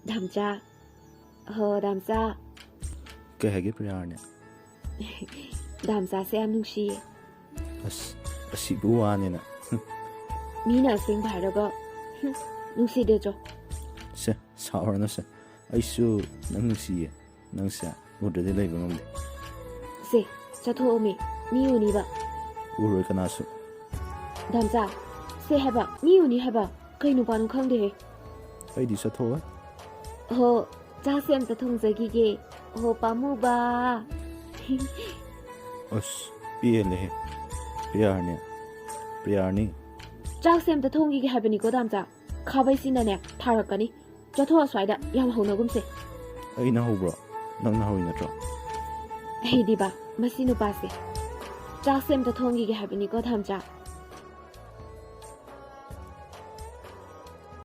담자. 담자. Kaya hagi priyar niya. 담자 쌤 누시. Asibu wani na. 미나 생 바르고. 누시 되죠. Se, saura na se. Aisu nang siye. Nang siya. Udade lay bang amde. 세, 자토오미. 미우니 봐. Uroi ka nasu. 담자. 세 해봐. 미우니 해봐. 그이 누바는 康데. Ay di sa thoa. 자쌤 더 통제기게. 빠무바. Piye le. Priyar niya. Priyar ni. 자쌤 더 통기게 하버니고 담자. 가바이시나네. 타락가니. 자토와 swай다. 양호너금세. Ay na hubro. Nang nahoy na tro. 헤이디바. 마시누 바세. 자쌤 더 통기게 하버니고 담자.